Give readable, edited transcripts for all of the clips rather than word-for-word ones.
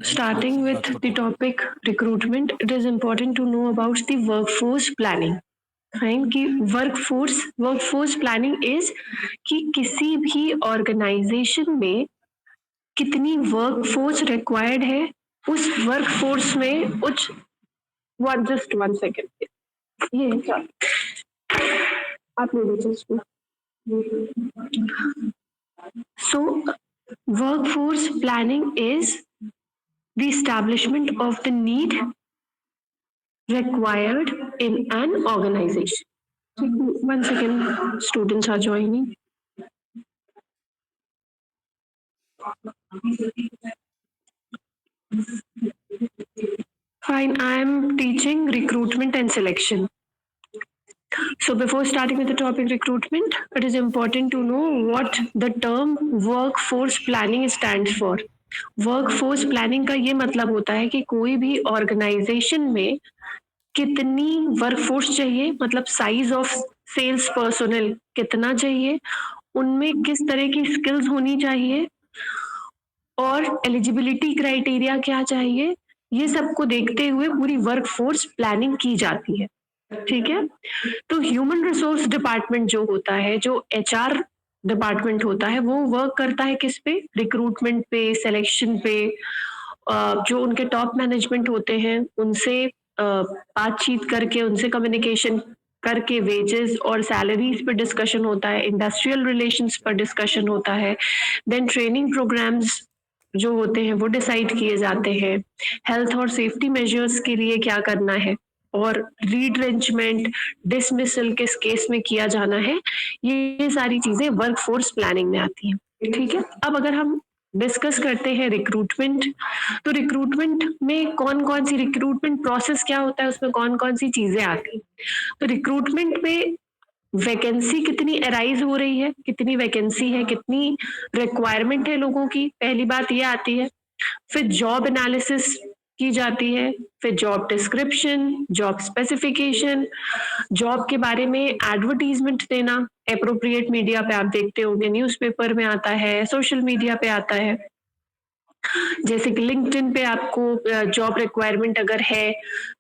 starting with the topic recruitment, it is important to know about the workforce planning. Fine कि workforce planning is कि किसी भी organisation में कितनी workforce required है, उस वर्कफोर्स में कुछ जस्ट 1 सेकेंड, ये आप ले लीजिए इसको. So, workforce planning is the establishment of the need required in an organization. 1 second, students are joining. Fine, I am teaching recruitment and selection. So before starting with the topic recruitment, it is important to know what the term workforce planning stands for. Workforce planning का ये मतलब होता है कि कोई भी organisation में कितनी वर्कफोर्स चाहिए, मतलब साइज ऑफ सेल्स पर्सोनल कितना चाहिए, उनमें किस तरह की स्किल्स होनी चाहिए और एलिजिबिलिटी क्राइटेरिया क्या चाहिए, ये सबको देखते हुए पूरी वर्कफोर्स प्लानिंग की जाती है. ठीक है. तो ह्यूमन रिसोर्स डिपार्टमेंट जो होता है, जो एचआर डिपार्टमेंट होता है, वो वर्क करता है किस पे, रिक्रूटमेंट पे, सिलेक्शन पे. जो उनके टॉप मैनेजमेंट होते हैं उनसे बातचीत करके, उनसे कम्युनिकेशन करके वेजेस और सैलरीज पर डिस्कशन होता है, इंडस्ट्रियल रिलेशंस पर डिस्कशन होता है, देन ट्रेनिंग प्रोग्राम्स जो होते हैं वो डिसाइड किए जाते हैं, हेल्थ और सेफ्टी मेजर्स के लिए क्या करना है, और रीट्रेंचमेंट, डिसमिसल किस केस में किया जाना है, ये सारी चीजें वर्कफोर्स प्लानिंग में आती हैं. ठीक है. अब अगर हम डिस्कस करते हैं रिक्रूटमेंट, तो रिक्रूटमेंट में कौन कौन सी, रिक्रूटमेंट प्रोसेस क्या होता है, उसमें कौन कौन सी चीजें आती हैं. तो रिक्रूटमेंट में वैकेंसी कितनी अराइज हो रही है, कितनी वैकेंसी है, कितनी रिक्वायरमेंट है लोगों की, पहली बात ये आती है. फिर जॉब एनालिसिस की जाती है, फिर job description, job specification, job के बारे में एडवर्टीजमेंट देना, एप्रोप्रिएट मीडिया पे आप देखते होंगे, न्यूज़पेपर में आता है, सोशल मीडिया पे आता है, जैसे कि लिंक्डइन पे आपको जॉब रिक्वायरमेंट अगर है,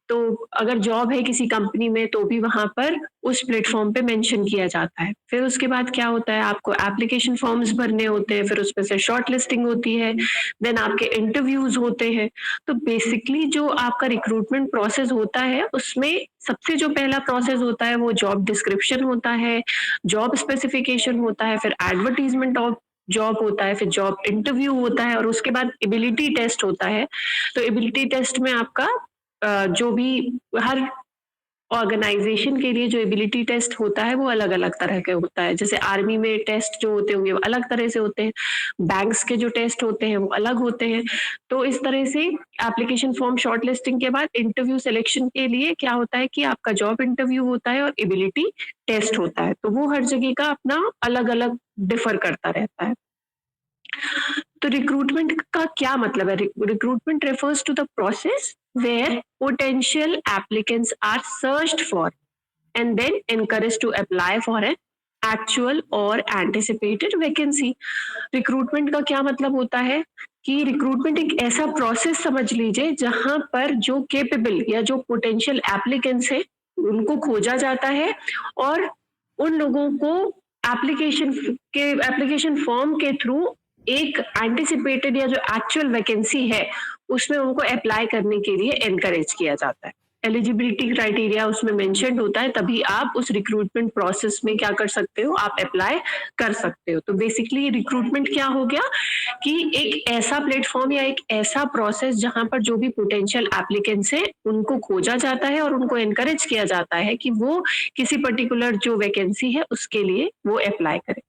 तो अगर जॉब है किसी कंपनी में तो भी वहां पर उस प्लेटफॉर्म पे मेंशन किया जाता है. फिर उसके बाद क्या होता है, आपको एप्लीकेशन फॉर्म्स भरने होते हैं, फिर उसमें से शॉर्ट लिस्टिंग होती है, देन आपके इंटरव्यूज होते हैं. तो बेसिकली जो आपका रिक्रूटमेंट प्रोसेस होता है, उसमें सबसे जो पहला प्रोसेस होता है वो जॉब डिस्क्रिप्शन होता है, जॉब स्पेसिफिकेशन होता है, फिर एडवर्टीजमेंट ऑफ जॉब होता है, फिर जॉब इंटरव्यू होता है, और उसके बाद एबिलिटी टेस्ट होता है. तो एबिलिटी टेस्ट में आपका जो भी हर ऑर्गेनाइजेशन के लिए जो एबिलिटी टेस्ट होता है वो अलग अलग तरह के होता है. जैसे आर्मी में टेस्ट जो होते होंगे वो अलग तरह से होते हैं, बैंक्स के जो टेस्ट होते हैं वो अलग होते हैं. तो इस तरह से एप्लीकेशन फॉर्म शॉर्ट लिस्टिंग के बाद इंटरव्यू सिलेक्शन के लिए क्या होता है कि आपका जॉब इंटरव्यू होता है और एबिलिटी टेस्ट होता है. तो वो हर जगह का अपना अलग अलग डिफर करता रहता है. तो रिक्रूटमेंट का क्या मतलब है, recruitment refers to the process where potential applicants are searched for and then encouraged to apply for an actual और anticipated vacancy. रिक्रूटमेंट का क्या मतलब होता है कि रिक्रूटमेंट एक ऐसा प्रोसेस समझ लीजिए जहां पर जो केपेबल या जो पोटेंशियल एप्लीकेंट्स है उनको खोजा जाता है, और उन लोगों को एप्लीकेशन फॉर्म के थ्रू एक एंटिसिपेटेड या जो एक्चुअल वैकेंसी है उसमें उनको अप्लाई करने के लिए एनकरेज किया जाता है. एलिजिबिलिटी क्राइटेरिया उसमें मेंशन्ड होता है, तभी आप उस रिक्रूटमेंट प्रोसेस में क्या कर सकते हो, आप अप्लाई कर सकते हो. तो बेसिकली रिक्रूटमेंट क्या हो गया कि एक ऐसा प्लेटफॉर्म या एक ऐसा प्रोसेस जहां पर जो भी पोटेंशियल एप्लीकेंट्स हैं उनको खोजा जाता है और उनको एनकरेज किया जाता है कि वो किसी पर्टिकुलर जो वैकेंसी है उसके लिए वो अप्लाई करें.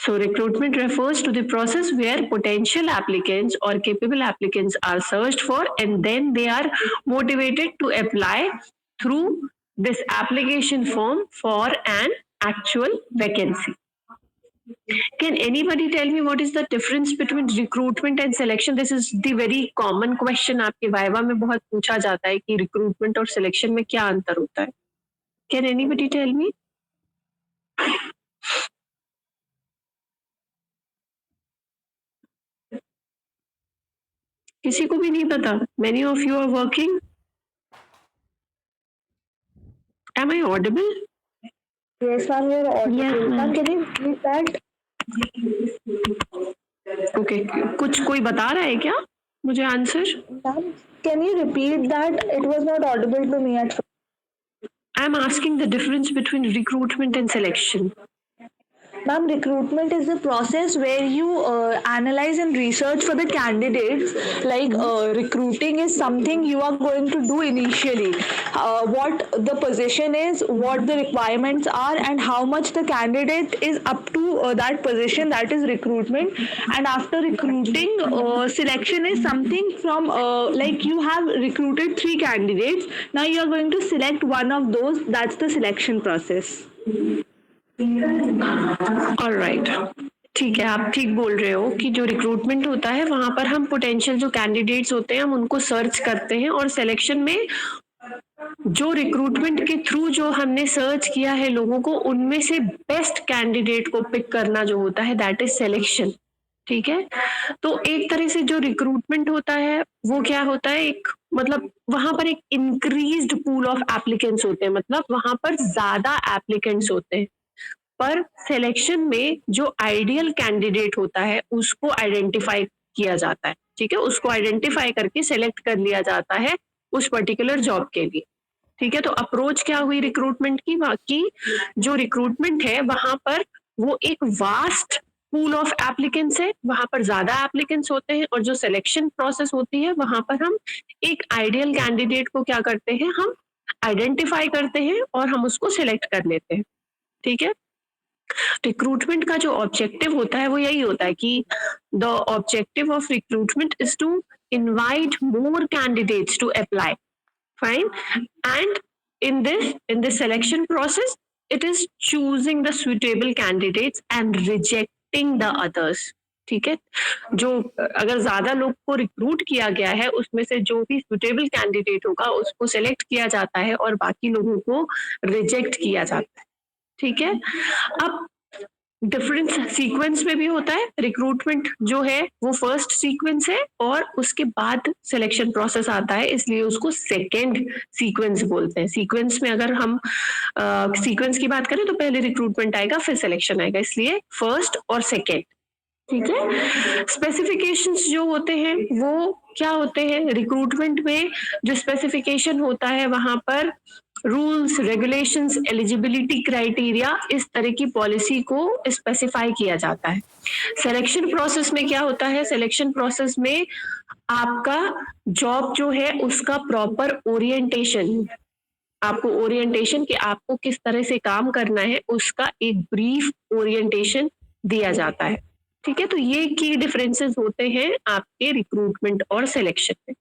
So recruitment refers to the process where potential applicants or capable applicants are searched for and then they are motivated to apply through this application form for an actual vacancy. Can anybody tell me what is the difference between recruitment and selection? This is the very common question. आपके viva में बहुत पूछा जाता है कि recruitment और selection में क्या अंतर होता है. Can anybody tell me? किसी को भी नहीं पता? Many of you are working. Am I audible? Yes, ma'am, you're audible. Yes, Ma'am, ma'am. can you repeat that? Okay. कुछ कोई बता रहा है क्या मुझे answer? Ma'am, can you repeat that? It was not audible to me at first. I'm asking the difference between recruitment and selection. Ma'am, recruitment is the process where you analyze and research for the candidates. Like recruiting is something you are going to do initially. What the position is, what the requirements are, and how much the candidate is up to that position. That is recruitment. And after recruiting, selection is something from like you have recruited 3 candidates. Now you are going to select one of those. That's the selection process. Alright, ठीक है, आप ठीक बोल रहे हो कि जो recruitment होता है वहां पर हम पोटेंशियल जो कैंडिडेट्स होते हैं हम उनको सर्च करते हैं, और सिलेक्शन में जो रिक्रूटमेंट के थ्रू जो हमने सर्च किया है लोगों को, उनमें से बेस्ट कैंडिडेट को पिक करना जो होता है दैट इज सिलेक्शन। ठीक है, तो एक तरह से जो रिक्रूटमेंट होता है वो क्या होता है, एक मतलब वहां पर एक इंक्रीज्ड पूल ऑफ एप्लीकेंट्स होते हैं, मतलब वहां पर ज्यादा एप्लीकेंट्स होते हैं, पर सिलेक्शन में जो आइडियल कैंडिडेट होता है उसको आइडेंटिफाई किया जाता है। ठीक है, उसको आइडेंटिफाई करके सिलेक्ट कर लिया जाता है उस पर्टिकुलर जॉब के लिए। ठीक है, तो अप्रोच क्या हुई रिक्रूटमेंट की? बाकी जो रिक्रूटमेंट है वहां पर वो एक वास्ट पूल ऑफ एप्लीकेंट्स है, वहां पर ज्यादा एप्लीकेंट्स होते हैं, और जो सिलेक्शन प्रोसेस होती है वहां पर हम एक आइडियल कैंडिडेट को क्या करते हैं, हम आइडेंटिफाई करते हैं और हम उसको सिलेक्ट कर लेते हैं। ठीक है, रिक्रूटमेंट का जो ऑब्जेक्टिव होता है वो यही होता है कि the objective of recruitment is to invite more candidates to apply, fine, and in this selection process it is choosing the suitable candidates and rejecting the others। ठीक है, जो अगर ज्यादा लोग को रिक्रूट किया गया है उसमें से जो भी सुटेबल कैंडिडेट होगा उसको सिलेक्ट किया जाता है और बाकी लोगों को रिजेक्ट किया जाता है। ठीक है, अब डिफरेंस सीक्वेंस में भी होता है। रिक्रूटमेंट जो है वो फर्स्ट सीक्वेंस है और उसके बाद सिलेक्शन प्रोसेस आता है, इसलिए उसको सेकेंड सीक्वेंस बोलते हैं। सीक्वेंस में अगर हम सीक्वेंस की बात करें तो पहले रिक्रूटमेंट आएगा फिर सिलेक्शन आएगा, इसलिए फर्स्ट और सेकेंड। ठीक है, स्पेसिफिकेशंस जो होते हैं वो क्या होते हैं, रिक्रूटमेंट में जो स्पेसिफिकेशन होता है वहां पर रूल्स, रेगुलेशंस, एलिजिबिलिटी क्राइटेरिया, इस तरह की पॉलिसी को स्पेसिफाई किया जाता है। सिलेक्शन प्रोसेस में क्या होता है, सिलेक्शन प्रोसेस में आपका जॉब जो है उसका प्रॉपर ओरिएंटेशन, आपको ओरिएंटेशन कि आपको किस तरह से काम करना है उसका एक ब्रीफ ओरिएंटेशन दिया जाता है। ठीक है, तो ये की डिफरेंसेस होते हैं आपके रिक्रूटमेंट और सिलेक्शन में।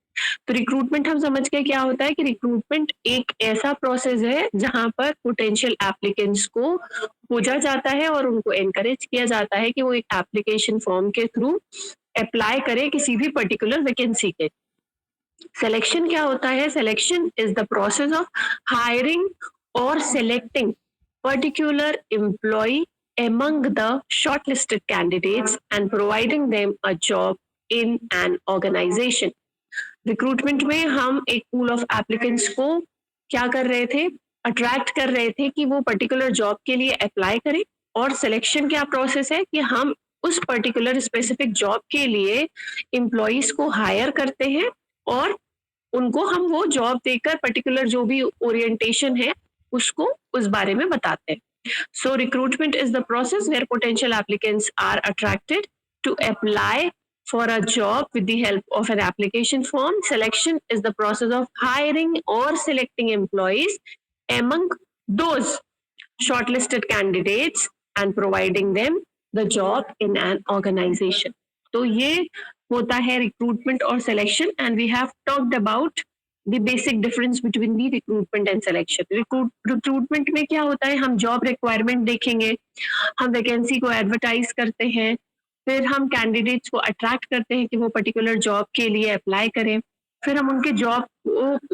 तो रिक्रूटमेंट हम समझ गए क्या होता है कि रिक्रूटमेंट एक ऐसा प्रोसेस है जहां पर पोटेंशियल एप्लीकेंट्स को खोजा जाता है और उनको एनकरेज किया जाता है कि वो एक एप्लीकेशन फॉर्म के थ्रू अप्लाई करें किसी भी पर्टिकुलर वैकेंसी के। सिलेक्शन क्या होता है, selection is the process of hiring और selecting particular employ among the shortlisted candidates and providing them a job in an organization। Recruitment में हम एक पूल ऑफ एप्लीकेंट्स को क्या कर रहे थे, अट्रैक्ट कर रहे थे कि वो पर्टिकुलर जॉब के लिए अप्लाई करें, और सिलेक्शन क्या प्रोसेस है कि हम उस पर्टिकुलर स्पेसिफिक जॉब के लिए एम्प्लॉइज को हायर करते हैं और उनको हम वो जॉब देकर पर्टिकुलर जो भी ओरिएंटेशन है उसको उस बारे में बताते हैं। So recruitment is the process where potential applicants are attracted to apply for a job with the help of an application form. Selection is the process of hiring or selecting employees among those shortlisted candidates and providing them the job in an organization। तो ये होता है recruitment और selection, and we have talked about the basic difference between the recruitment and selection। Recruitment में क्या होता है, हम जॉब रिक्वायरमेंट देखेंगे, हम वैकेंसी को एडवर्टाइज करते हैं, फिर हम कैंडिडेट्स को अट्रैक्ट करते हैं कि वो पर्टिकुलर जॉब के लिए अप्लाई करें, फिर हम उनके जॉब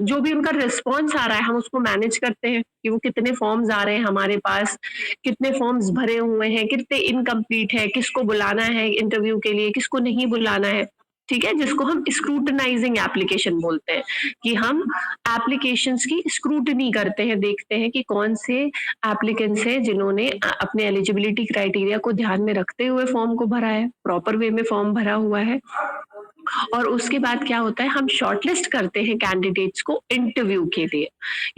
जो भी उनका रिस्पॉन्स आ रहा है हम उसको मैनेज करते हैं कि वो कितने फॉर्म्स आ रहे हैं हमारे पास, कितने फॉर्म्स भरे हुए हैं, कितने इनकम्प्लीट है, किसको बुलाना है इंटरव्यू के लिए, किसको नहीं बुलाना है। ठीक है, जिसको हम स्क्रूटनाइजिंग एप्लीकेशन बोलते हैं, कि हम एप्लीकेशंस की स्क्रूटनी करते हैं, देखते हैं कि कौन से एप्लीकेंट्स हैं जिन्होंने अपने एलिजिबिलिटी क्राइटेरिया को ध्यान में रखते हुए फॉर्म को भरा है, प्रॉपर वे में फॉर्म भरा हुआ है। और उसके बाद क्या होता है, हम शॉर्टलिस्ट करते हैं कैंडिडेट्स को इंटरव्यू के लिए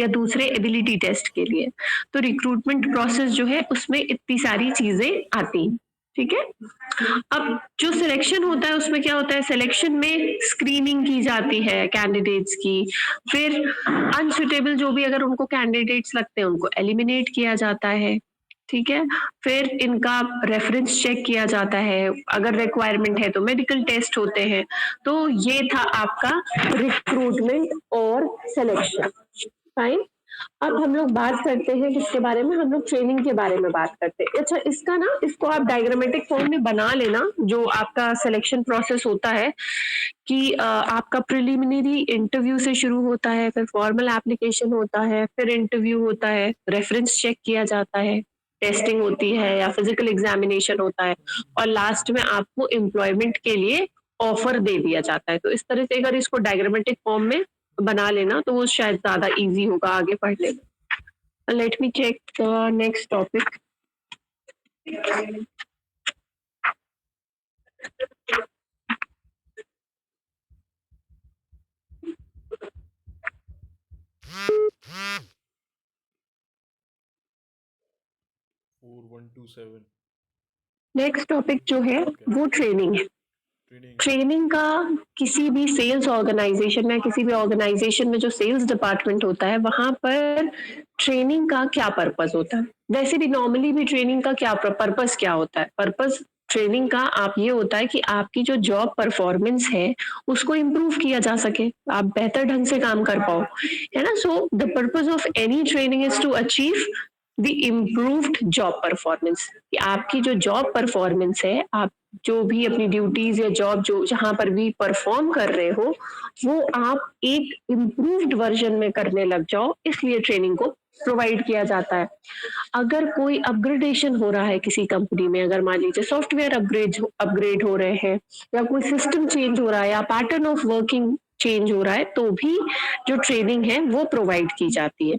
या दूसरे एबिलिटी टेस्ट के लिए। तो रिक्रूटमेंट प्रोसेस जो है उसमें इतनी सारी चीजें आती हैं, ठीक है। अब जो सिलेक्शन होता है उसमें क्या होता है, सिलेक्शन में स्क्रीनिंग की जाती है कैंडिडेट्स की, फिर अनसुटेबल जो भी अगर उनको कैंडिडेट्स लगते हैं उनको एलिमिनेट किया जाता है, ठीक है। फिर इनका रेफरेंस चेक किया जाता है, अगर रिक्वायरमेंट है तो मेडिकल टेस्ट होते हैं। तो ये था आपका रिक्रूटमेंट और सिलेक्शन। फाइन, अब हम लोग बात करते हैं किसके बारे में, हम लोग ट्रेनिंग के बारे में बात करते हैं। अच्छा, इसका ना, इसको आप डायग्रामेटिक फॉर्म में बना लेना, जो आपका सिलेक्शन प्रोसेस होता है कि आपका प्रिलिमिनरी इंटरव्यू से शुरू होता है, फिर फॉर्मल एप्लीकेशन होता है, फिर इंटरव्यू होता है, रेफरेंस चेक किया जाता है, टेस्टिंग होती है या फिजिकल एग्जामिनेशन होता है, और लास्ट में आपको एम्प्लॉयमेंट के लिए ऑफर दे दिया जाता है। तो इस तरह से अगर इसको डायग्रामेटिक फॉर्म में बना लेना तो वो शायद ज्यादा इजी होगा आगे पढ़ने में। Let me check the next topic. Next topic जो है वो ट्रेनिंग है। ट्रेनिंग का किसी भी सेल्स ऑर्गेनाइजेशन में, किसी भी ऑर्गेनाइजेशन में जो सेल्स डिपार्टमेंट होता है वहां पर ट्रेनिंग का क्या पर्पस होता है। वैसे भी नॉर्मली भी ट्रेनिंग का क्या पर्पस क्या होता है, पर्पस ट्रेनिंग का आप ये होता है कि आपकी जो जॉब परफॉर्मेंस है उसको इम्प्रूव किया जा सके, आप बेहतर ढंग से काम कर पाओ, है ना। So the purpose of any training is to achieve the improved job performance. आपकी जो जॉब परफॉर्मेंस है, आप जो भी अपनी ड्यूटीज या जॉब जो जहां पर भी परफॉर्म कर रहे हो वो आप एक इम्प्रूव्ड वर्जन में करने लग जाओ, इसलिए ट्रेनिंग को प्रोवाइड किया जाता है। अगर कोई अपग्रेडेशन हो रहा है किसी कंपनी में, अगर मान लीजिए सॉफ्टवेयर अपग्रेड हो रहे हैं या कोई सिस्टम चेंज हो रहा है या पैटर्न ऑफ वर्किंग चेंज हो रहा है, तो भी जो ट्रेनिंग है वो प्रोवाइड की जाती है।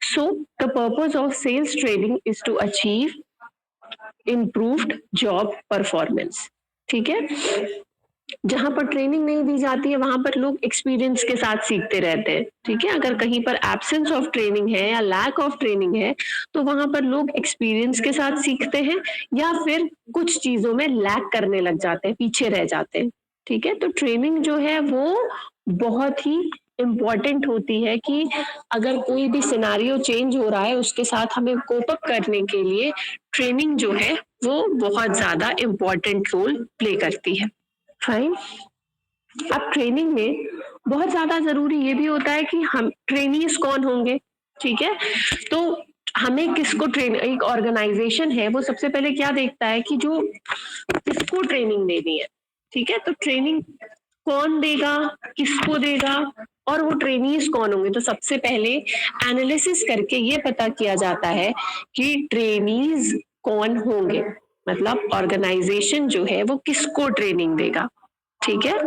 So the purpose of sales training is to achieve improved job performance। ठीक है, जहां पर ट्रेनिंग नहीं दी जाती है वहां पर लोग एक्सपीरियंस के साथ सीखते रहते हैं। ठीक है, अगर कहीं पर एब्सेंस ऑफ ट्रेनिंग है या लैक ऑफ ट्रेनिंग है तो वहां पर लोग एक्सपीरियंस के साथ सीखते हैं या फिर कुछ चीजों में लैक करने लग जाते हैं, पीछे रह जाते हैं। ठीक है, तो ट्रेनिंग जो है वो बहुत ही इम्पॉर्टेंट होती है कि अगर कोई भी सिनारियो चेंज हो रहा है उसके साथ हमें कोप अप करने के लिए ट्रेनिंग जो है वो बहुत ज्यादा इम्पोर्टेंट रोल प्ले करती है। फाइन, अब ट्रेनिंग में बहुत ज्यादा जरूरी ये भी होता है कि हम ट्रेनीज कौन होंगे। ठीक है, तो हमें किसको ट्रेन, एक ऑर्गेनाइजेशन है वो सबसे पहले क्या देखता है कि जो किसको ट्रेनिंग देनी है। ठीक है, तो ट्रेनिंग कौन देगा, किसको देगा और वो ट्रेनीज कौन होंगे। तो सबसे पहले एनालिसिस करके ये पता किया जाता है कि ट्रेनीज कौन होंगे, मतलब ऑर्गेनाइजेशन जो है वो किसको ट्रेनिंग देगा। ठीक है,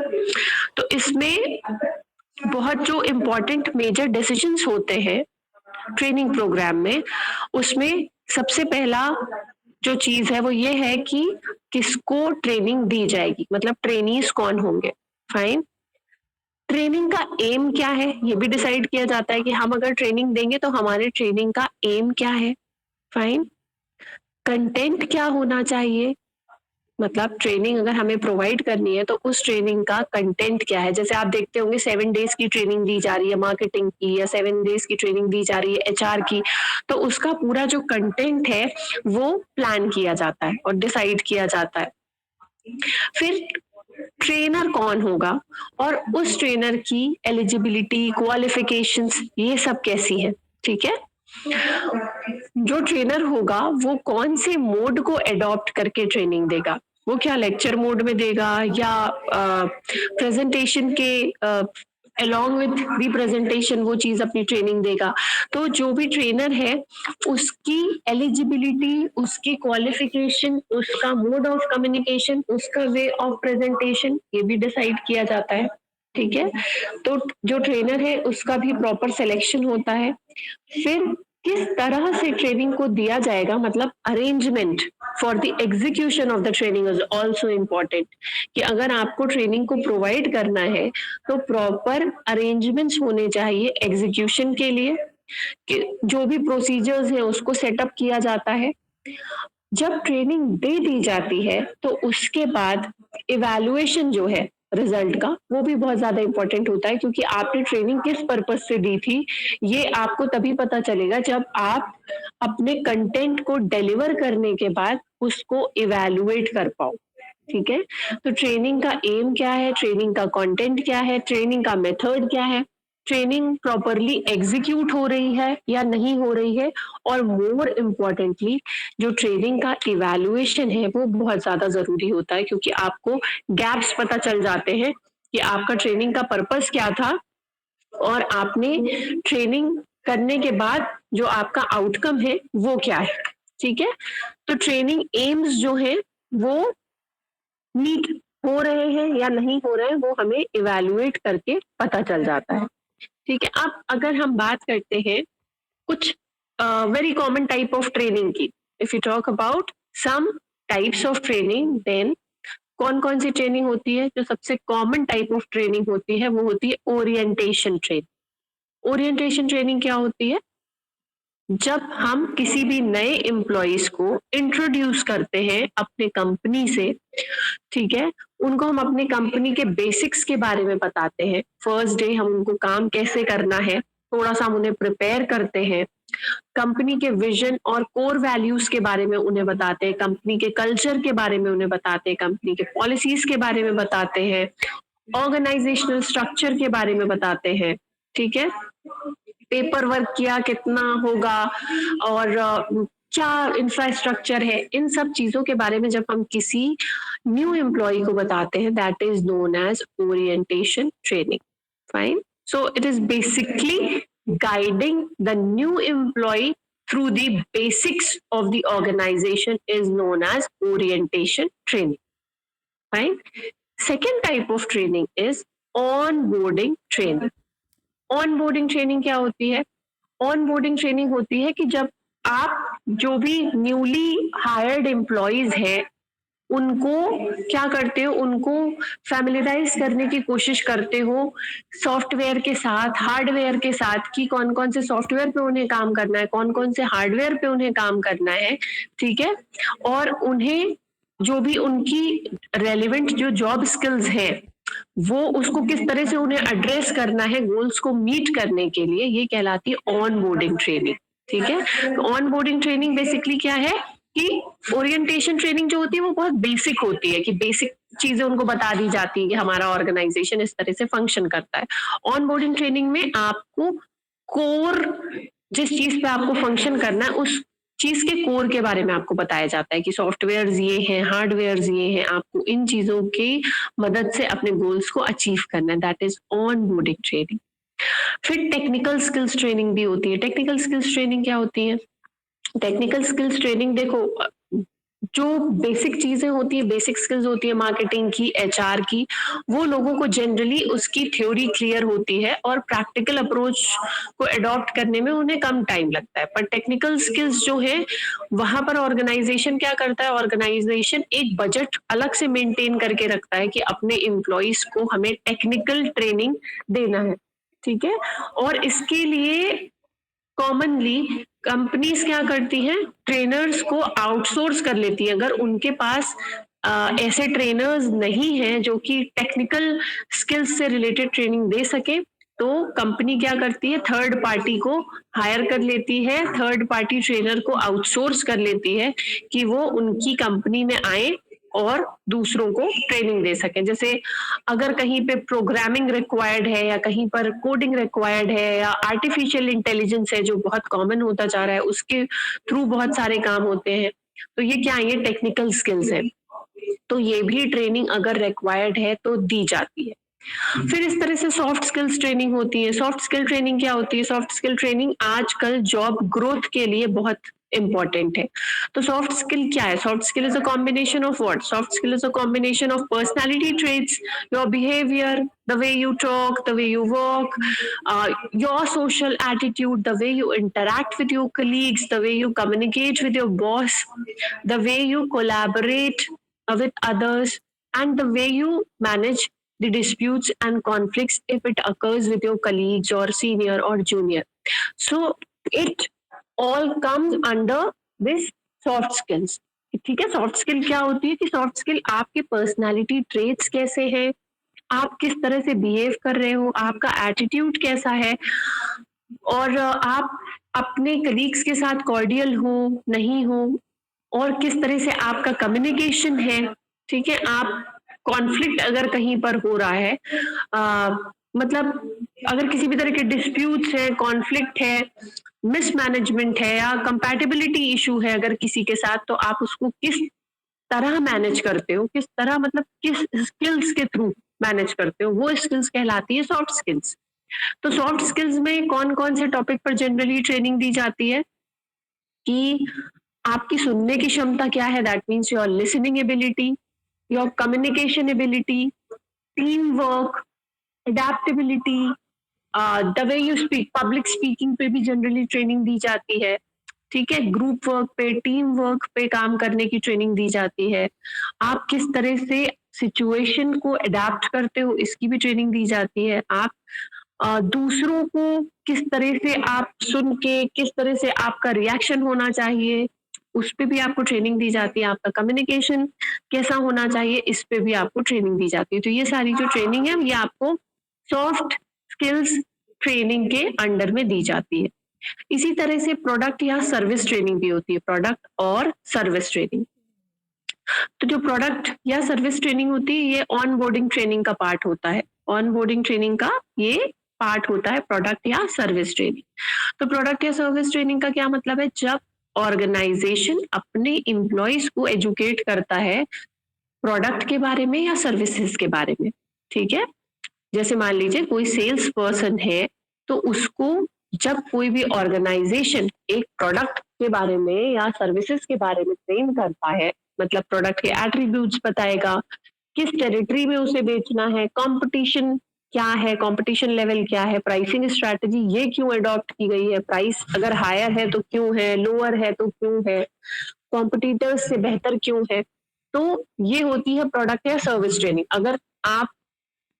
तो इसमें बहुत जो इम्पोर्टेंट मेजर डिसीजंस होते हैं ट्रेनिंग प्रोग्राम में, उसमें सबसे पहला जो चीज है वो ये है कि किसको ट्रेनिंग दी जाएगी, मतलब ट्रेनीज कौन होंगे। फाइन, ट्रेनिंग का एम क्या है ये भी डिसाइड किया जाता है कि हम अगर ट्रेनिंग देंगे तो हमारे ट्रेनिंग का एम क्या है। फाइन, कंटेंट क्या होना चाहिए, मतलब ट्रेनिंग अगर हमें प्रोवाइड करनी है तो उस ट्रेनिंग का कंटेंट क्या है। जैसे आप देखते होंगे 7 डेज की ट्रेनिंग दी जा रही है मार्केटिंग की या 7 डेज की ट्रेनिंग दी जा रही है एचआर की, तो उसका पूरा जो कंटेंट है वो प्लान किया जाता है और डिसाइड किया जाता है। फिर ट्रेनर कौन होगा और उस ट्रेनर की एलिजिबिलिटी, क्वालिफिकेशंस ये सब कैसी है। ठीक है, जो ट्रेनर होगा वो कौन से मोड को एडॉप्ट करके ट्रेनिंग देगा, वो क्या लेक्चर मोड में देगा या प्रेजेंटेशन के along with रिप्रेजेंटेशन वो चीज अपनी ट्रेनिंग देगा। तो जो भी ट्रेनर है उसकी एलिजिबिलिटी, उसकी क्वालिफिकेशन, उसका मोड ऑफ कम्युनिकेशन, उसका वे ऑफ प्रेजेंटेशन ये भी डिसाइड किया जाता है। ठीक है, तो जो ट्रेनर है उसका भी प्रॉपर सिलेक्शन होता है। फिर किस तरह से ट्रेनिंग को दिया जाएगा, मतलब arrangement for the execution of the training is also important, कि अगर आपको ट्रेनिंग को प्रोवाइड करना है तो प्रॉपर अरेंजमेंट्स होने चाहिए एग्जीक्यूशन के लिए, कि जो भी प्रोसीजर्स है उसको सेटअप किया जाता है। जब ट्रेनिंग दे दी जाती है तो उसके बाद इवैल्यूएशन जो है रिजल्ट का वो भी बहुत ज्यादा इंपॉर्टेंट होता है, क्योंकि आपने ट्रेनिंग किस पर्पज से दी थी ये आपको तभी पता चलेगा जब आप अपने कंटेंट को डिलीवर करने के बाद उसको इवैल्यूएट कर पाओ। ठीक है, तो ट्रेनिंग का एम क्या है, ट्रेनिंग का कंटेंट क्या है, ट्रेनिंग का मेथड क्या है, ट्रेनिंग प्रॉपरली एग्जीक्यूट हो रही है या नहीं हो रही है, और मोर इम्पोर्टेंटली जो ट्रेनिंग का इवैल्यूएशन है वो बहुत ज्यादा जरूरी होता है, क्योंकि आपको गैप्स पता चल जाते हैं कि आपका ट्रेनिंग का पर्पस क्या था और आपने ट्रेनिंग करने के बाद जो आपका आउटकम है वो क्या है। ठीक है, तो ट्रेनिंग एम्स जो है वो मीट हो रहे हैं या नहीं हो रहे हैं वो हमें इवैल्यूएट करके पता चल जाता है। ठीक है, अब अगर हम बात करते हैं कुछ very common type of training की, if you talk about some types of training, then कौन कौन सी ट्रेनिंग होती है, जो सबसे कॉमन टाइप ऑफ ट्रेनिंग होती है वो होती है ओरिएंटेशन ट्रेनिंग। ओरिएंटेशन ट्रेनिंग क्या होती है, जब हम किसी भी नए एम्प्लॉइज को इंट्रोड्यूस करते हैं अपने कंपनी से, ठीक है, उनको हम अपनी कंपनी के बेसिक्स के बारे में बताते हैं। फर्स्ट डे हम उनको काम कैसे करना है थोड़ा सा हम उन्हें प्रिपेयर करते हैं, कंपनी के विजन और कोर वैल्यूज के बारे में उन्हें बताते हैं, कंपनी के कल्चर के बारे में उन्हें बताते हैं, कंपनी के पॉलिसीज के बारे में बताते हैं, ऑर्गेनाइजेशनल स्ट्रक्चर के बारे में बताते हैं। ठीक है, पेपर वर्क किया कितना होगा और क्या इंफ्रास्ट्रक्चर है, इन सब चीजों के बारे में जब हम किसी न्यू एम्प्लॉय को बताते हैं, that is known as orientation training. Fine, so it is basically guiding the new employee through the basics of the organization is known as orientation training. Fine, second type of training is onboarding training. Onboarding training क्या होती है, onboarding training होती है कि जब आप जो भी न्यूली हायर्ड एम्प्लॉयज हैं उनको क्या करते हो, उनको फैमिलियराइज करने की कोशिश करते हो सॉफ्टवेयर के साथ, हार्डवेयर के साथ, कि कौन कौन से सॉफ्टवेयर पे उन्हें काम करना है, कौन कौन से हार्डवेयर पे उन्हें काम करना है। ठीक है, और उन्हें जो भी उनकी रेलिवेंट जो जॉब स्किल्स हैं वो उसको किस तरह से उन्हें एड्रेस करना है गोल्स को मीट करने के लिए, ये कहलाती है ऑन बोर्डिंग ट्रेनिंग। ठीक है, तो ऑन बोर्डिंग ट्रेनिंग बेसिकली क्या है कि ओरिएंटेशन ट्रेनिंग जो होती है वो बहुत बेसिक होती है, कि बेसिक चीजें उनको बता दी जाती है कि हमारा ऑर्गेनाइजेशन इस तरह से फंक्शन करता है। ऑन बोर्डिंग ट्रेनिंग में आपको कोर, जिस चीज पे आपको फंक्शन करना है उस चीज के कोर के बारे में आपको बताया जाता है कि सॉफ्टवेयर ये हैं, हार्डवेयर ये हैं, आपको इन चीजों की मदद से अपने गोल्स को अचीव करना है, that is on boarding training. फिर टेक्निकल स्किल्स ट्रेनिंग भी होती है। टेक्निकल स्किल्स ट्रेनिंग क्या होती है, टेक्निकल स्किल्स ट्रेनिंग देखो जो बेसिक चीजें होती है, बेसिक स्किल्स होती है मार्केटिंग की, एचआर की, वो लोगों को जनरली उसकी थ्योरी क्लियर होती है और प्रैक्टिकल अप्रोच को अडॉप्ट करने में उन्हें कम टाइम लगता है। पर टेक्निकल स्किल्स जो है वहां पर ऑर्गेनाइजेशन क्या करता है, ऑर्गेनाइजेशन एक बजट अलग से मेंटेन करके रखता है कि अपने एम्प्लॉइज को हमें टेक्निकल ट्रेनिंग देना है। ठीक है, और इसके लिए कॉमनली कंपनीज क्या करती हैं, ट्रेनर्स को आउटसोर्स कर लेती है। अगर उनके पास ऐसे ट्रेनर्स नहीं हैं जो कि टेक्निकल स्किल्स से रिलेटेड ट्रेनिंग दे सके, तो कंपनी क्या करती है, थर्ड पार्टी को हायर कर लेती है, थर्ड पार्टी ट्रेनर को आउटसोर्स कर लेती है कि वो उनकी कंपनी में आए और दूसरों को ट्रेनिंग दे सके। जैसे अगर कहीं पे प्रोग्रामिंग रिक्वायर्ड है या कहीं पर कोडिंग रिक्वायर्ड है या आर्टिफिशियल इंटेलिजेंस है जो बहुत कॉमन होता जा रहा है, उसके थ्रू बहुत सारे काम होते हैं, तो ये क्या है, ये टेक्निकल स्किल्स है, तो ये भी ट्रेनिंग अगर रिक्वायर्ड है तो दी जाती है। फिर इस तरह से सॉफ्ट स्किल्स ट्रेनिंग होती है। सॉफ्ट स्किल ट्रेनिंग क्या होती है? सॉफ्ट स्किल ट्रेनिंग आजकल जॉब ग्रोथ के लिए बहुत इंपॉर्टेंट है। तो सॉफ्ट स्किल क्या है? Soft skill is a combination of what? Soft skill is a combination of personality traits, your behaviour, the way you talk, the way you walk, your social attitude, the way you interact with your colleagues, the way you communicate with your boss, the way you collaborate with others, and the way you manage the disputes and conflicts if it occurs with your colleagues or senior or junior. So it all comes under this soft skills. ठीक है, soft skill क्या होती है कि soft skill आपके personality traits कैसे हैं, आप किस तरह से बिहेव कर रहे हो, आपका एटीट्यूड कैसा है, और आप अपने कलीग्स के साथ कॉर्डियल हो नहीं हो, और किस तरह से आपका कम्युनिकेशन है। ठीक है, आप कॉन्फ्लिक्ट अगर कहीं पर हो रहा है, मतलब अगर किसी भी तरह के डिस्प्यूट्स है, कॉन्फ्लिक्ट है, मिसमैनेजमेंट है या कंपैटिबिलिटी इशू है अगर किसी के साथ, तो आप उसको किस तरह मैनेज करते हो, किस तरह मतलब किस स्किल्स के थ्रू मैनेज करते हो, वो स्किल्स कहलाती है सॉफ्ट स्किल्स। तो सॉफ्ट स्किल्स में कौन कौन से टॉपिक पर जनरली ट्रेनिंग दी जाती है कि आपकी सुनने की क्षमता क्या है, that means your listening ability, your communication ability, team work, adaptability, the way you speak, public speaking पे भी जनरली ट्रेनिंग दी जाती है। ठीक है, ग्रुप वर्क पे, टीम वर्क पे काम करने की ट्रेनिंग दी जाती है। आप किस तरह से सिचुएशन को अडेप्ट करते हो, इसकी भी ट्रेनिंग दी जाती है। आप दूसरों को किस तरह से आप सुन के किस तरह से आपका रिएक्शन होना चाहिए, उस पे भी आपको ट्रेनिंग दी जाती है। आपका कम्युनिकेशन कैसा होना चाहिए, इस पे भी आपको ट्रेनिंग दी जाती है। तो ये सारी जो ट्रेनिंग है ये आपको सॉफ्ट स्किल्स ट्रेनिंग के अंडर में दी जाती है। इसी तरह से प्रोडक्ट या सर्विस ट्रेनिंग भी होती है, प्रोडक्ट और सर्विस ट्रेनिंग। तो जो प्रोडक्ट या सर्विस ट्रेनिंग होती है ये ऑन बोर्डिंग ट्रेनिंग का पार्ट होता है। ऑन बोर्डिंग ट्रेनिंग का ये पार्ट होता है प्रोडक्ट या सर्विस ट्रेनिंग। तो प्रोडक्ट या सर्विस ट्रेनिंग का क्या मतलब है? जब ऑर्गेनाइजेशन अपने एम्प्लॉयज को एजुकेट करता है प्रोडक्ट के बारे में या सर्विसेज के बारे में। ठीक है, जैसे मान लीजिए कोई सेल्स पर्सन है, तो उसको जब कोई भी ऑर्गेनाइजेशन एक प्रोडक्ट के बारे में या सर्विसेज के बारे में ट्रेन करता है, मतलब प्रोडक्ट के एट्रीब्यूट्स बताएगा, किस टेरिटरी में उसे बेचना है, कंपटीशन क्या है, कंपटीशन लेवल क्या है, प्राइसिंग स्ट्रैटेजी ये क्यों अडॉप्ट की गई है, प्राइस अगर हायर है तो क्यों है, लोअर है तो क्यों है, कॉम्पिटिटर्स से बेहतर क्यों है। तो ये होती है प्रोडक्ट या सर्विस ट्रेनिंग। अगर आप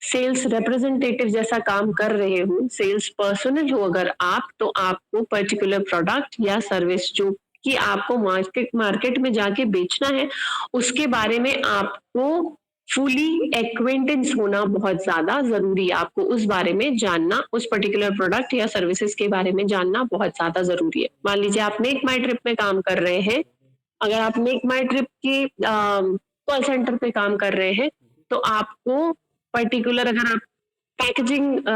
सेल्स रिप्रेजेंटेटिव जैसा काम कर रहे हो, सेल्स पर्सनल हो अगर आप, तो आपको पर्टिकुलर प्रोडक्ट या सर्विस जो कि आपको मार्केट में जाके बेचना है उसके बारे में आपको फुली एक्वेंटेंस होना बहुत ज्यादा जरूरी है। आपको उस बारे में जानना, उस पर्टिकुलर प्रोडक्ट या सर्विसेज के बारे में जानना बहुत ज्यादा जरूरी है। मान लीजिए आप मेक माई ट्रिप में काम कर रहे हैं, अगर आप मेक माई ट्रिप के कॉल सेंटर पे काम कर रहे हैं, तो आपको पर्टिकुलर अगर आप पैकेजिंग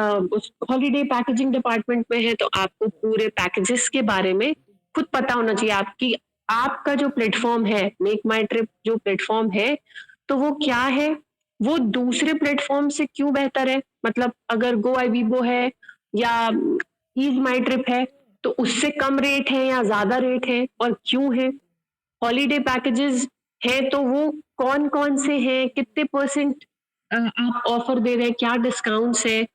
हॉलीडे पैकेजिंग डिपार्टमेंट में है, तो आपको पूरे पैकेजेस के बारे में खुद पता होना चाहिए। आपकी आपका जो प्लेटफॉर्म है, मेक माई ट्रिप जो प्लेटफॉर्म है, तो वो क्या है, वो दूसरे प्लेटफॉर्म से क्यों बेहतर है। मतलब अगर गो आई बीबो है या ईज माई ट्रिप है, तो उससे कम रेट है या ज्यादा रेट है और क्यों है। हॉलीडे पैकेजेस है तो वो कौन कौन से हैं, कितने परसेंट आप ऑफर दे रहे हैं, क्या डिस्काउंट्स है,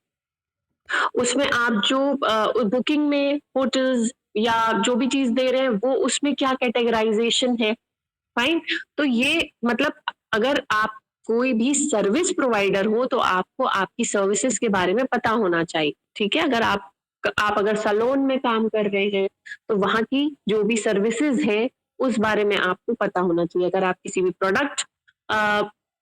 उसमें आप जो बुकिंग में होटल्स या जो भी चीज दे रहे हैं वो उसमें क्या कैटेगराइजेशन है। फाइन, तो ये मतलब अगर आप कोई भी सर्विस प्रोवाइडर हो तो आपको आपकी सर्विसेज के बारे में पता होना चाहिए। ठीक है, अगर आप अगर सैलून में काम कर रहे हैं तो वहां की जो भी सर्विसेज है उस बारे में आपको पता होना चाहिए। अगर आप किसी भी प्रोडक्ट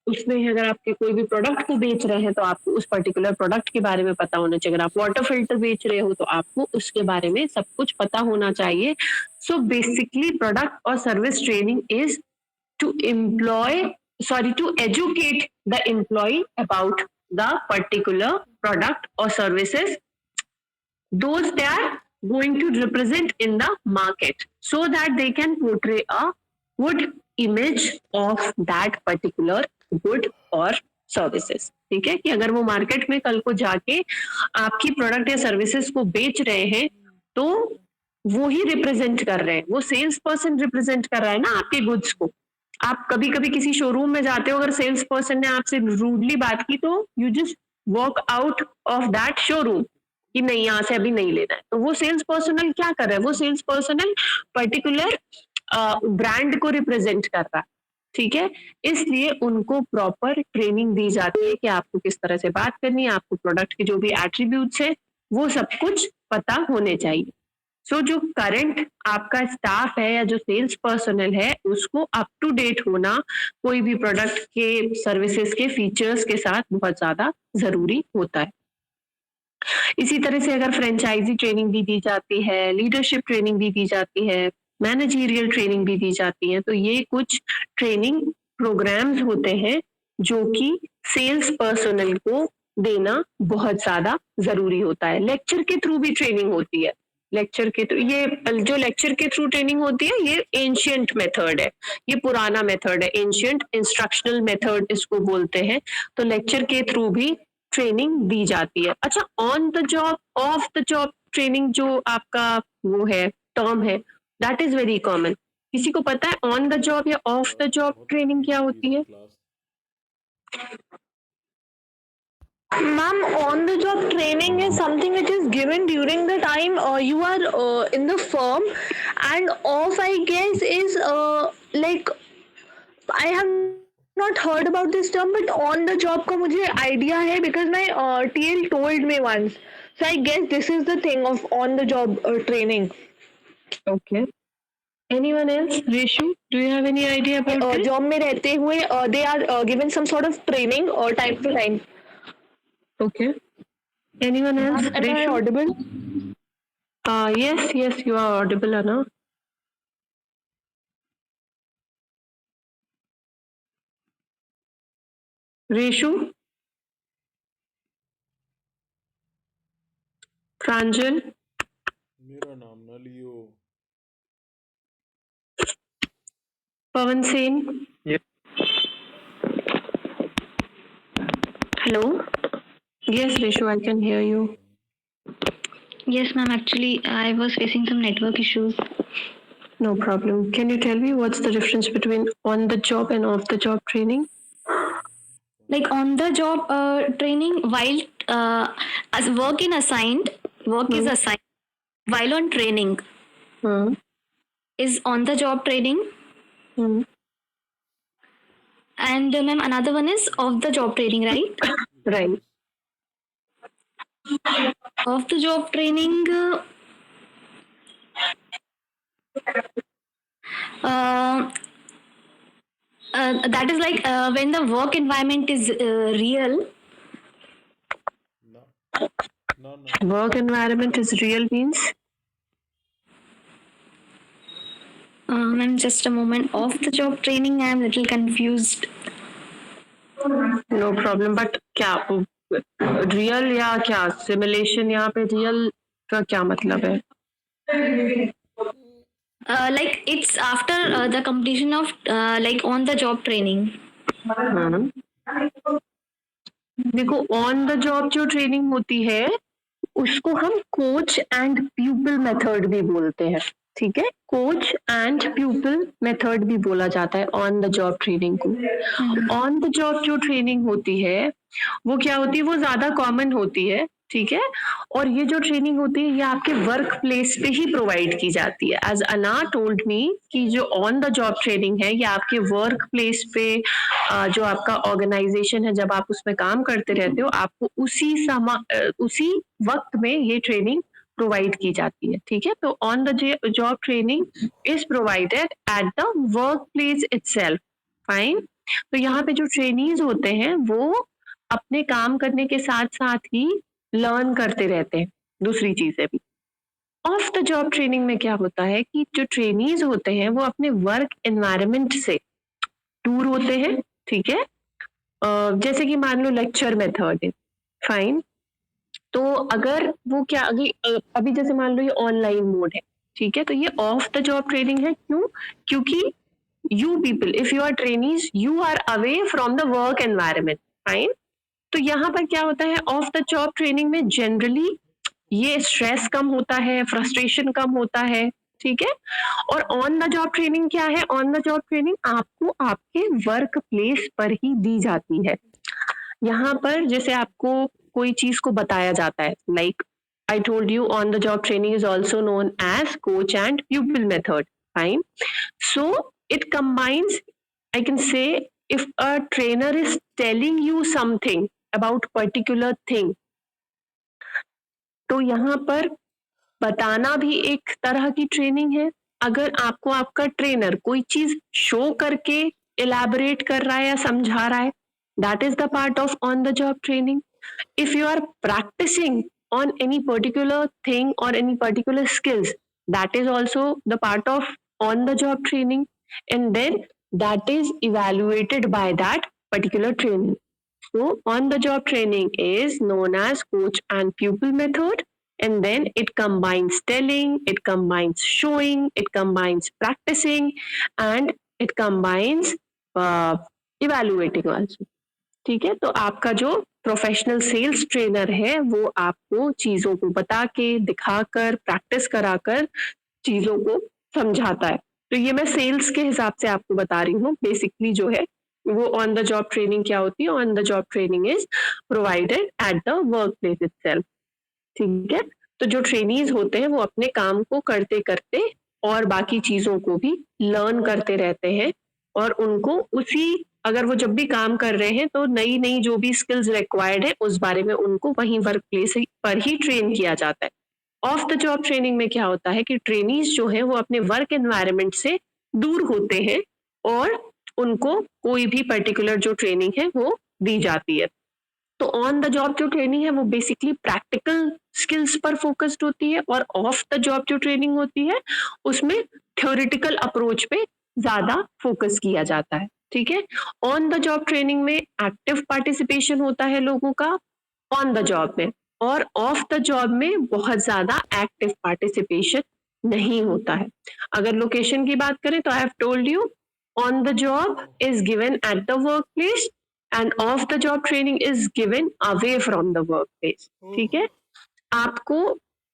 उसमें अगर आपके कोई भी प्रोडक्ट को बेच रहे हैं तो आपको उस पर्टिकुलर प्रोडक्ट के बारे में पता होना चाहिए। अगर आप वाटर फिल्टर बेच रहे हो तो आपको उसके बारे में सब कुछ पता होना चाहिए। सो बेसिकली प्रोडक्ट और service training is to to educate the employee about the particular product or services those they are going to represent in the market, so that they can portray a good image of that particular good or services, ठीक है, कि अगर वो market में कल को जाके आपकी प्रोडक्ट या सर्विसेज को बेच रहे हैं तो वो ही रिप्रेजेंट कर रहे हैं, वो सेल्स पर्सन रिप्रेजेंट कर रहा है ना आपके गुड्स को। आप कभी कभी किसी शोरूम में जाते हो, अगर सेल्स पर्सन ने आपसे रूडली बात की तो you just walk out of that showroom कि नहीं, यहाँ से अभी नहीं लेना है। तो वो सेल्स पर्सनल क्या कर रहा है, वो सेल्स पर्सनल पर्टिकुलर ब्रांड को रिप्रेजेंट कर रहा है, ठीक है। इसलिए उनको प्रॉपर ट्रेनिंग दी जाती है कि आपको किस तरह से बात करनी है, आपको प्रोडक्ट के जो भी एट्रीब्यूट्स है वो सब कुछ पता होने चाहिए। सो जो करंट आपका स्टाफ है या जो सेल्स पर्सनल है उसको अप टू डेट होना कोई भी प्रोडक्ट के सर्विसेज के फीचर्स के साथ बहुत ज्यादा जरूरी होता है। इसी तरह से अगर फ्रेंचाइजी ट्रेनिंग भी दी जाती है, लीडरशिप ट्रेनिंग भी दी जाती है, मैनेजरियल ट्रेनिंग भी दी जाती है, तो ये कुछ ट्रेनिंग प्रोग्राम्स होते हैं जो कि सेल्स पर्सनल को देना बहुत ज्यादा जरूरी होता है। लेक्चर के थ्रू भी ट्रेनिंग होती है, लेक्चर के थ्रू, ये जो लेक्चर के थ्रू ट्रेनिंग होती है ये एंशियंट मेथड है, ये पुराना मेथड है, एंशियंट इंस्ट्रक्शनल मेथड इसको बोलते हैं। तो लेक्चर के थ्रू भी ट्रेनिंग दी जाती है। अच्छा, on the job, of the job training जो आपका वो है टर्म है, दैट इज वेरी कॉमन। किसी को पता है ऑन द जॉब या ऑफ द जॉब ट्रेनिंग क्या होती है? Ma'am, on the job training is something which is given during the time you are in the firm, and off, I guess, is like, I have not heard about this term, but on the job का मुझे idea है because my TL told me once. So I guess this is the thing of on the job training. Okay. Anyone else? Reshu, do you have any idea about it? Job में रहते हुए they are given some sort of training time to time. Okay. Anyone else? Am I audible? Yes, yes, you are audible, Anna. Reshu? Pranjal? मेरा नाम ना लियो। Pavan Sen? Yep. Hello? Yes, Reshu, I can hear you. Yes, ma'am. Actually, I was facing some network issues. No problem. Can you tell me what's the difference between on the job and off the job training? Like on the job training, while as work is assigned, while on training Hmm. is on the job training, Hmm. and ma'am, another one is off the job training, right? Right. Off the job training. That is like when the work environment is real. No. Work environment is real means? Ma'am, just a moment. Off the job training, I am little confused. No problem. But क्या real या क्या simulation, यहाँ पे real का क्या मतलब है? Like it's after the completion of like on the job training. देखो, ऑन द जॉब जो ट्रेनिंग होती है उसको हम कोच एंड प्यूपिल मेथड भी बोलते हैं, ठीक है। कोच एंड प्यूपिल मेथड भी बोला जाता है ऑन द जॉब ट्रेनिंग को। ऑन द जॉब जो ट्रेनिंग होती है वो क्या होती है, वो ज्यादा कॉमन होती है, ठीक है। और ये जो ट्रेनिंग होती है ये आपके वर्क प्लेस पे ही प्रोवाइड की जाती है। एज अना टोल्ड मी कि जो ऑन द जॉब ट्रेनिंग है ये आपके वर्क प्लेस पे जो आपका ऑर्गेनाइजेशन है, जब आप उसमें काम करते रहते हो, आपको उसी वक्त में ये ट्रेनिंग प्रोवाइड की जाती है, ठीक है। तो on the job training is provided at the work place itself. Fine. तो यहाँ पे जो ट्रेनीज होते हैं वो अपने काम करने के साथ साथ ही लर्न करते रहते हैं दूसरी चीजें भी। ऑफ द जॉब ट्रेनिंग में क्या होता है कि जो ट्रेनीज होते हैं वो अपने वर्क एनवायरनमेंट से दूर होते हैं, ठीक है। जैसे कि मान लो लेक्चर मेथड है, फाइन। तो अगर वो क्या अभी जैसे मान लो ये ऑनलाइन मोड है, ठीक है, तो ये ऑफ द जॉब ट्रेनिंग है। क्यों? क्योंकि you people, if you are trainees, you are away from the work environment, fine. तो यहाँ पर क्या होता है, ऑफ द जॉब ट्रेनिंग में जनरली ये स्ट्रेस कम होता है, फ्रस्ट्रेशन कम होता है, ठीक है। और ऑन द जॉब ट्रेनिंग क्या है, ऑन द जॉब ट्रेनिंग आपको आपके वर्क प्लेस पर ही दी जाती है। यहाँ पर जैसे आपको कोई चीज को बताया जाता है, like I told you on the job training is also known as coach and pupil method, fine. So it combines, I can say, if a trainer is telling you something about particular thing, तो यहाँ पर बताना भी एक तरह की training है। अगर आपको आपका ट्रेनर कोई चीज शो करके इलैबोरेट कर रहा है या समझा रहा है, that is the part of on the job training. If you are practicing on any particular thing or any particular skills, that is also the part of on the job training, and then that is evaluated by that particular training. So on the job training is known as coach and pupil method, and then it combines telling, it combines showing, it combines practicing, and it combines evaluating also. ठीक है, तो आपका जो professional sales trainer है वो आपको चीजों को बता के, दिखाकर, प्रैक्टिस कराकर चीजों को समझाता है। तो ये मैं सेल्स के हिसाब से आपको बता रही हूँ। बेसिकली जो है वो ऑन द जॉब ट्रेनिंग क्या होती है, on the job training is provided at the work place itself, ठीक है। तो जो ट्रेनीज होते हैं वो अपने काम को करते करते और बाकी चीजों को भी लर्न करते रहते हैं, और उनको उसी, अगर वो जब भी काम कर रहे हैं तो नई नई जो भी स्किल्स रिक्वायर्ड है उस बारे में उनको वहीं वर्क प्लेस पर ही ट्रेन किया जाता है। ऑफ द जॉब ट्रेनिंग में क्या होता है कि ट्रेनीज जो है वो अपने वर्क एनवायरनमेंट से दूर होते हैं और उनको कोई भी पर्टिकुलर जो ट्रेनिंग है वो दी जाती है। तो ऑन द जॉब जो ट्रेनिंग है वो बेसिकली प्रैक्टिकल स्किल्स पर फोकस्ड होती है, और ऑफ द जॉब जो ट्रेनिंग होती है उसमें थ्योरेटिकल अप्रोच पे ज्यादा फोकस किया जाता है, ठीक है। ऑन द जॉब ट्रेनिंग में एक्टिव पार्टिसिपेशन होता है लोगों का ऑन द जॉब में, और ऑफ द जॉब में बहुत ज्यादा एक्टिव पार्टिसिपेशन नहीं होता है। अगर लोकेशन की बात करें तो I have told you on the job is given at the work place end of the job training is given away from the work place, ठीक है। आपको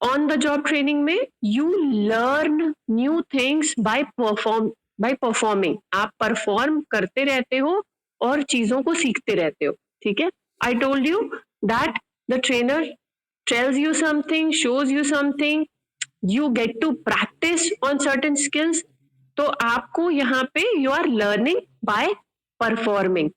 ऑन द जॉब ट्रेनिंग में you learn new things by performing, आप perform करते रहते हो और चीजों को सीखते रहते हो, ठीक है। I told you that the trainer tells you something, shows you something, you get to practice on certain skills. तो आपको यहाँ पे you are learning by performing.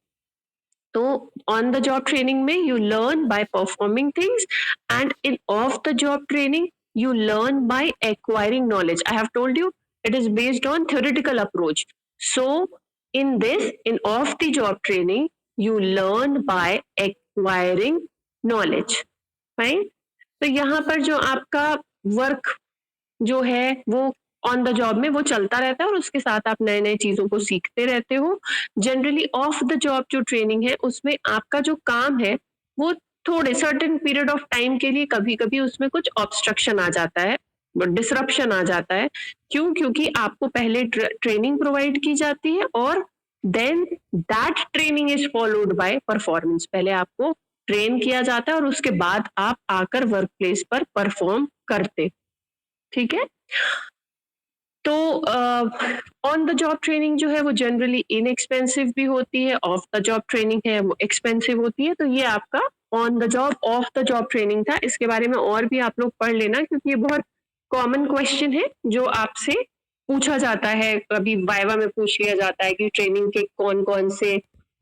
तो ऑन द जॉब ट्रेनिंग में you learn by performing things, and in off the job training you learn by acquiring knowledge. I have told you it is based on theoretical approach. So in this, in off the job training, you learn by acquiring knowledge, right? तो यहाँ पर जो आपका work जो है वो on the job में वो चलता रहता है और उसके साथ आप नए नए चीजों को सीखते रहते हो। जनरली ऑफ द जॉब जो ट्रेनिंग है उसमें आपका जो काम है वो थोड़े सर्टेन पीरियड ऑफ टाइम के लिए कभी कभी उसमें कुछ ऑब्स्ट्रक्शन आ जाता है, डिसरप्शन आ जाता है। क्यों? क्योंकि आपको पहले ट्रेनिंग प्रोवाइड की जाती है और then that training is followed by performance. पहले आपको ट्रेन किया जाता है और उसके बाद आप आकर वर्क प्लेस पर परफॉर्म करते, ठीक है। तो ऑन द जॉब ट्रेनिंग जो है वो जनरली इनएक्सपेंसिव भी होती है, ऑफ द जॉब ट्रेनिंग है वो एक्सपेंसिव होती है। तो ये आपका on the job of the job training था। इसके बारे में और भी आप लोग पढ़ लेना क्योंकि ये बहुत कॉमन क्वेश्चन है जो आपसे पूछा जाता है, कभी वाइवा में पूछ लिया जाता है कि ट्रेनिंग के कौन कौन से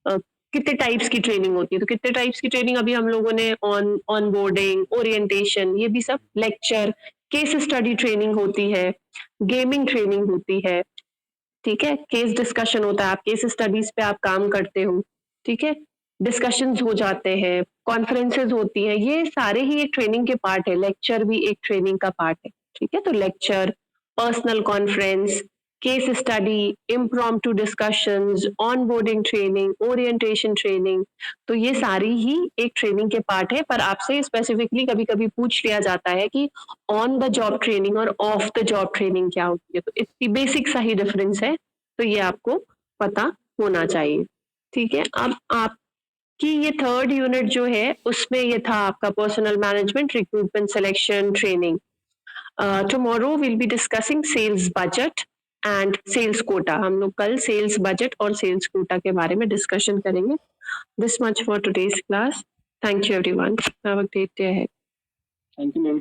कितने टाइप्स की ट्रेनिंग होती है। तो कितने टाइप्स की ट्रेनिंग अभी हम लोगों ने ऑन बोर्डिंग, ओरिएंटेशन, ये भी सब, लेक्चर, केस स्टडी ट्रेनिंग होती है, गेमिंग ट्रेनिंग होती है, ठीक है, केस डिस्कशन होता है, आप केस स्टडीज पे आप काम करते हो, ठीक है, डिस्कशंस हो जाते हैं, कॉन्फ्रेंसेज होती है, ये सारे ही एक ट्रेनिंग के पार्ट है। लेक्चर भी एक ट्रेनिंग का पार्ट है, ठीक है। तो lecture, personal conference, case study, impromptu discussions, onboarding training, orientation training, तो ये सारी ही एक ट्रेनिंग के पार्ट है। पर आपसे स्पेसिफिकली कभी कभी पूछ लिया जाता है कि ऑन द जॉब ट्रेनिंग और ऑफ द जॉब ट्रेनिंग क्या होती है, तो इसकी बेसिक सा ही डिफरेंस है, तो ये आपको पता होना चाहिए, ठीक है। अब आप कि ये थर्ड यूनिट जो है उसमें ये था आपका personal management, recruitment, selection, training. Tomorrow will be discussing sales budget and sales quota. हम लोग कल सेल्स बजट और सेल्स कोटा के बारे में डिस्कशन करेंगे. This much for today's class. Thank you everyone. Have a great day ahead. Thank you, ma'am.